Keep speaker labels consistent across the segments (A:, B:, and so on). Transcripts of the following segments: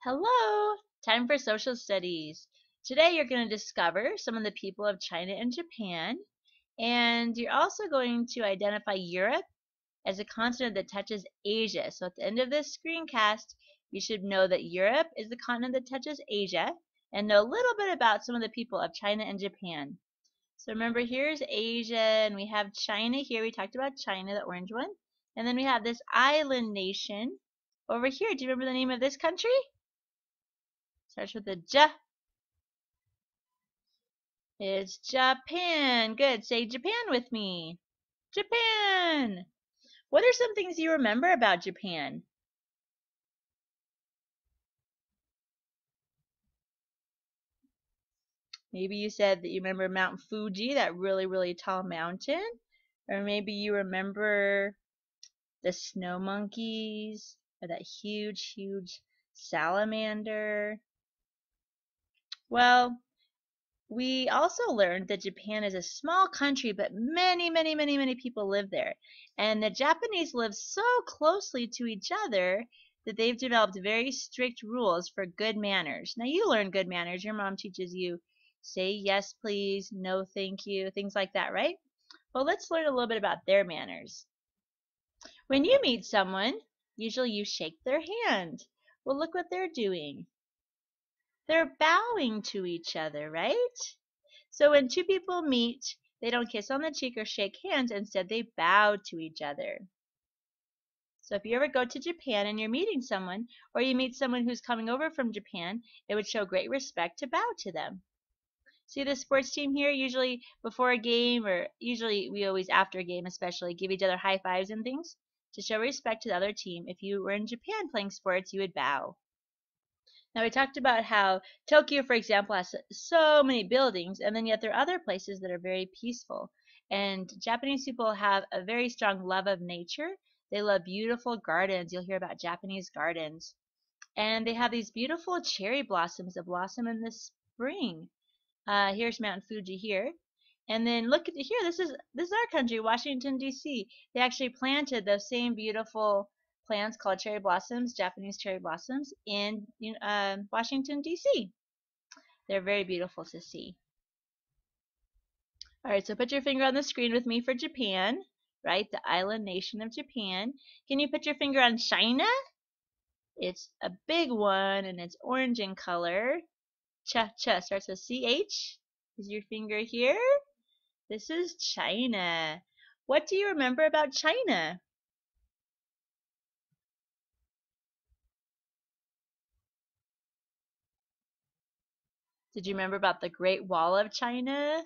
A: Hello! Time for social studies. Today you're going to discover some of the people of China and Japan, and you're also going to identify Europe as a continent that touches Asia. So at the end of this screencast, you should know that Europe is the continent that touches Asia and know a little bit about some of the people of China and Japan. So remember, here's Asia, and we have China here. We talked about China, the orange one. And then we have this island nation over here. Do you remember the name of this country? Starts with a J. It's Japan. Good. Say Japan with me. Japan. What are some things you remember about Japan? Maybe you said that you remember Mount Fuji, that really, really tall mountain. Or maybe you remember the snow monkeys, or that huge, huge salamander. Well, we also learned that Japan is a small country, but many, many, many, many people live there. And the Japanese live so closely to each other that they've developed very strict rules for good manners. Now, you learn good manners. Your mom teaches you say yes, please, no, thank you, things like that, right? Well, let's learn a little bit about their manners. When you meet someone, usually you shake their hand. Well, look what they're doing. They're bowing to each other, right? So when two people meet, they don't kiss on the cheek or shake hands. Instead, they bow to each other. So if you ever go to Japan and you're meeting someone, or you meet someone who's coming over from Japan, it would show great respect to bow to them. See the sports team here? Usually before a game, or usually we always after a game especially, give each other high fives and things to show respect to the other team. If you were in Japan playing sports, you would bow. Now we talked about how Tokyo, for example, has so many buildings, and then yet there are other places that are very peaceful. And Japanese people have a very strong love of nature. They love beautiful gardens. You'll hear about Japanese gardens. And they have these beautiful cherry blossoms that blossom in the spring. Here's Mount Fuji here. And then look at here. This is our country, Washington D.C. They actually planted those same beautiful plants called cherry blossoms, Japanese cherry blossoms, in Washington D.C. They're very beautiful to see. All right, so put your finger on the screen with me for Japan, right? The island nation of Japan. Can you put your finger on China? It's a big one and it's orange in color. Cha starts with CH. Is your finger here? This is China. What do you remember about China? Did you remember about the Great Wall of China?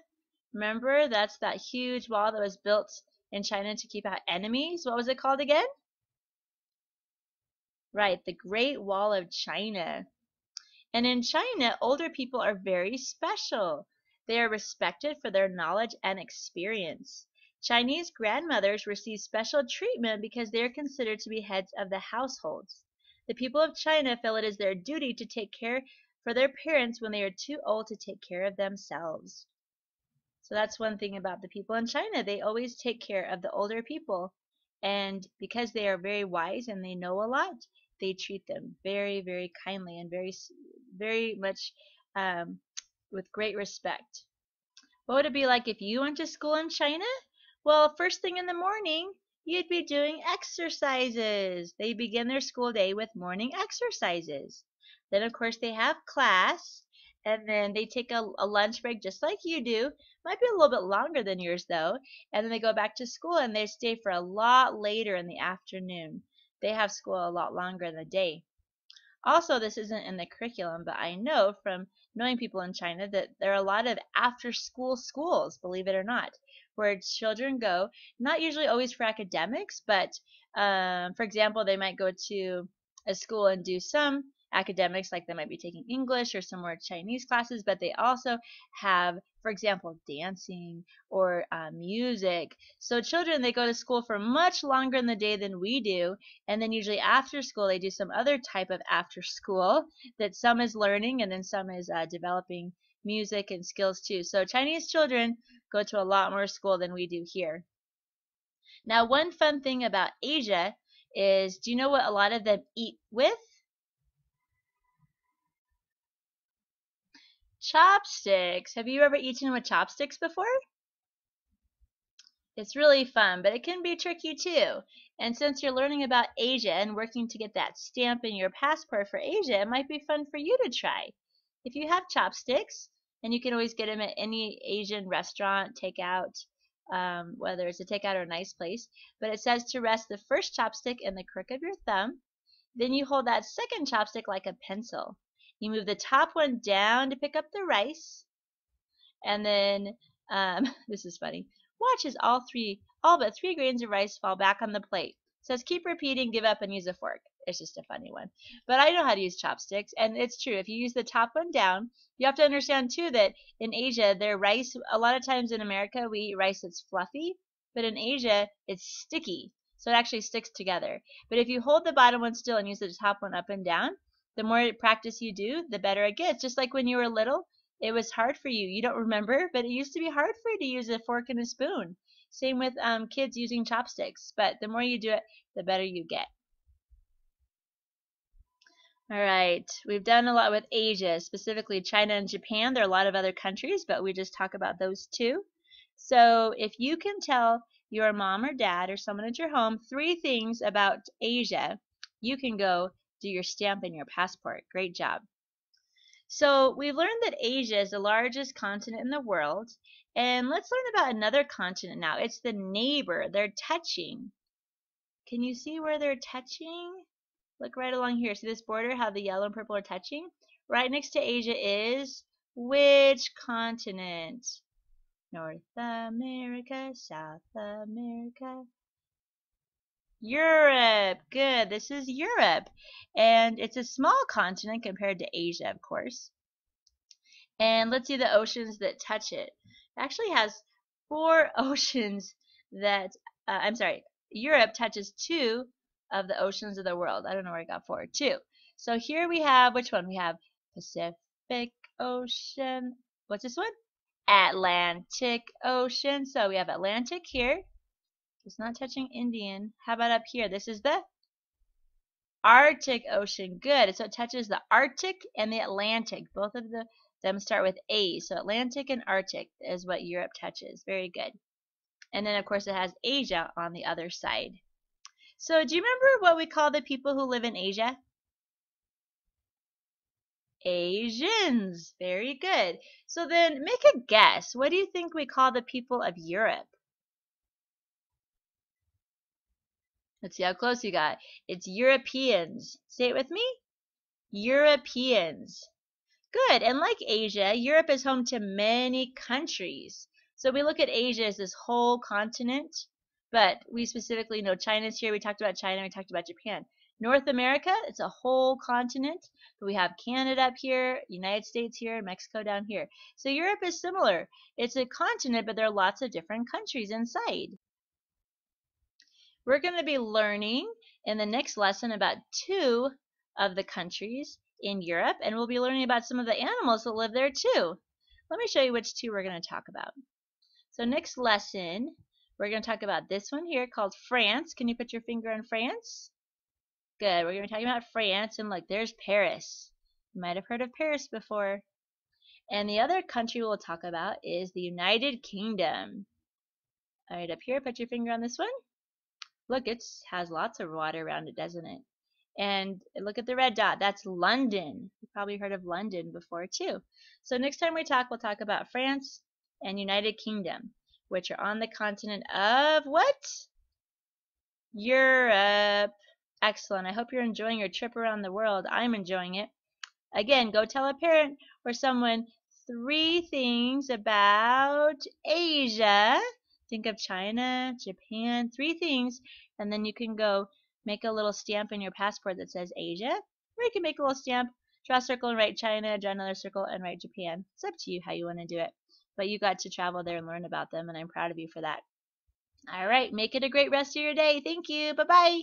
A: Remember, that's that huge wall that was built in China to keep out enemies. What was it called again? Right, the Great Wall of China. And in China, older people are very special. They are respected for their knowledge and experience. Chinese grandmothers receive special treatment because they are considered to be heads of the households. The people of China feel it is their duty to take care for their parents when they are too old to take care of themselves. So that's one thing about the people in China. They always take care of the older people. And because they are very wise and they know a lot, they treat them very, very kindly and very much with great respect. What would it be like if you went to school in China? Well, first thing in the morning, you'd be doing exercises. They begin their school day with morning exercises. Then, of course, they have class, and then they take a lunch break just like you do. Might be a little bit longer than yours, though. And then they go back to school, and they stay for a lot later in the afternoon. They have school a lot longer in the day. Also, this isn't in the curriculum, but I know from knowing people in China that there are a lot of after-school schools, believe it or not, where children go, not usually always for academics, but for example, they might go to a school and do some academics, like they might be taking English or some more Chinese classes, but they also have, for example, dancing or music. So children, they go to school for much longer in the day than we do, and then usually after school they do some other type of after school that some is learning and then some is developing music and skills too. So Chinese children go to a lot more school than we do here. Now, one fun thing about Asia is, do you know what a lot of them eat with? Chopsticks. Have you ever eaten with chopsticks before? It's really fun, but it can be tricky too. And since you're learning about Asia and working to get that stamp in your passport for Asia, it might be fun for you to try. If you have chopsticks, and you can always get them at any Asian restaurant, takeout, whether it's a takeout or a nice place, but it says to rest the first chopstick in the crook of your thumb. Then you hold that second chopstick like a pencil. You move the top one down to pick up the rice, and then this is funny. Watch as all but 3 grains of rice fall back on the plate. It says keep repeating, give up, and use a fork. It's just a funny one. But I know how to use chopsticks, and it's true. If you use the top one down, you have to understand too that in Asia, their rice, a lot of times in America, we eat rice that's fluffy, but in Asia, it's sticky. So it actually sticks together. But if you hold the bottom one still and use the top one up and down, the more practice you do, the better it gets. Just like when you were little, it was hard for you. You don't remember, but it used to be hard for you to use a fork and a spoon. Same with kids using chopsticks. But the more you do it, the better you get. All right, we've done a lot with Asia, specifically China and Japan. There are a lot of other countries, but we just talk about those two. So if you can tell your mom or dad or someone at your home 3 things about Asia, you can go do your stamp in your passport. Great job. So we've learned that Asia is the largest continent in the world. And let's learn about another continent now. It's the neighbor. They're touching. Can you see where they're touching? Look right along here. See this border, how the yellow and purple are touching? Right next to Asia is which continent? North America, South America, Europe. Good. This is Europe. And it's a small continent compared to Asia, of course. And let's see the oceans that touch it. It actually has 4 oceans that, I'm sorry, Europe touches 2 of the oceans of the world. I don't know where I got 4. 2. So here we have, which one? We have Pacific Ocean. What's this one? Atlantic Ocean. So we have Atlantic here. It's not touching Indian. How about up here? This is the Arctic Ocean. Good. So it touches the Arctic and the Atlantic. Both of them start with A. So Atlantic and Arctic is what Europe touches. Very good. And then, of course, it has Asia on the other side. So do you remember what we call the people who live in Asia? Asians. Very good. So then make a guess. What do you think we call the people of Europe? Let's see how close you got. It's Europeans. Say it with me. Europeans. Good. And like Asia, Europe is home to many countries. So we look at Asia as this whole continent, but we specifically know China's here. We talked about China. We talked about Japan. North America, it's a whole continent, but we have Canada up here, United States here, and Mexico down here. So Europe is similar. It's a continent, but there are lots of different countries inside. We're going to be learning in the next lesson about 2 of the countries in Europe, and we'll be learning about some of the animals that live there too. Let me show you which 2 we're going to talk about. So next lesson, we're going to talk about this one here called France. Can you put your finger on France? Good. We're going to be talking about France, and look, there's Paris. You might have heard of Paris before. And the other country we'll talk about is the United Kingdom. All right, up here, put your finger on this one. Look, it has lots of water around it, doesn't it? And look at the red dot. That's London. You've probably heard of London before, too. So next time we talk, we'll talk about France and United Kingdom, which are on the continent of what? Europe. Excellent. I hope you're enjoying your trip around the world. I'm enjoying it. Again, go tell a parent or someone 3 things about Asia. Think of China, Japan, 3 things, and then you can go make a little stamp in your passport that says Asia, or you can make a little stamp, draw a circle and write China, draw another circle and write Japan. It's up to you how you want to do it. But you got to travel there and learn about them, and I'm proud of you for that. All right, make it a great rest of your day. Thank you. Bye-bye.